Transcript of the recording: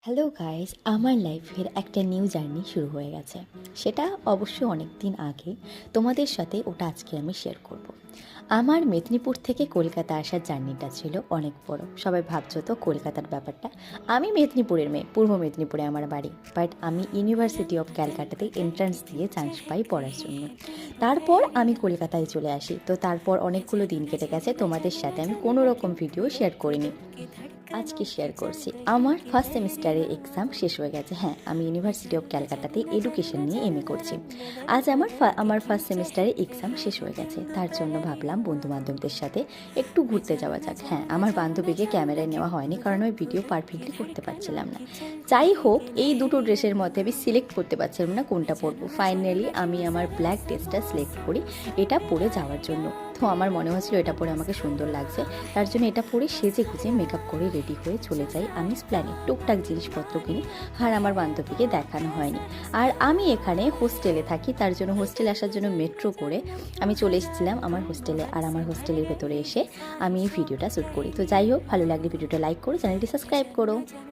Hello guys, আমার লাইফের একটা নিউ জার্নি শুরু হয়ে গেছে। সেটা অবশ্যই অনেক দিন আগে। তোমাদের সাথে ওটা আজকে আমি শেয়ার করব। আমার মেদিনীপুর থেকে কলকাতা আসার জার্নিটা ছিল অনেক বড়। সবাই ভাবছো তো কলকাতার ব্যাপারটা। আমি মেদিনীপুরের মেয়ে, পূর্ব মেদিনীপুরে আমার বাড়ি। বাট আমি ইউনিভার্সিটি অফ ক্যালকাটাতে এন্ট্রান্স দিয়ে চান্স পাই পড়ার জন্য। তারপর আমি কলকাতায় চলে আসি। তো তারপর অনেকগুলো দিন কেটে গেছে, তোমাদের সাথে আমি কোনো রকম ভিডিও শেয়ার করিনি। আজকে শেয়ার করছি আমার ফার্স্ট সেমিস্টারের এক্সাম শেষ হয়ে গেছে। হ্যাঁ, আমি ইউনিভার্সিটি অফ ক্যালকাটাতে এডুকেশন নিয়ে এমএ করছি। আজ আমার ফার্স্ট সেমিস্টারের এক্সাম শেষ হয়ে গেছে, তার জন্য ভাবলাম বন্ধু বান্ধবদের সাথে একটু ঘুরতে যাওয়া যাক। হ্যাঁ, আমার বান্ধবীকে ক্যামেরায় নেওয়া হয়নি, কারণ ওই ভিডিও পারফেক্টলি করতে পারছিলাম না। যাই হোক, এই দুটো ড্রেসের মধ্যে আমি সিলেক্ট করতে পারছিলাম না কোনটা পরবো। ফাইনালি আমি আমার ব্ল্যাক ড্রেসটা সিলেক্ট করি এটা পরে যাওয়ার জন্য। তো আমার মনে হয়েছিল এটা পরে আমাকে সুন্দর লাগছে, তার জন্য এটা পরে সেজে গুজে মেকআপ করে রেডি হয়ে চলে যাই আমি প্ল্যানে। টুকটাক জিনিসপত্র কিনি, আর আমার বান্ধবীকে দেখানো হয়নি। আর আমি এখানে হোস্টেলে থাকি, তার জন্য হোস্টেলে আসার জন্য মেট্রো করে আমি চলে এসেছিলাম আমার হোস্টেলে। আর আমার হোস্টেলের ভেতরে এসে আমি এই ভিডিওটা শ্যুট করি। তো যাই হোক, ভালো লাগলে ভিডিওটা লাইক করো, চ্যানেলটি সাবস্ক্রাইব করো।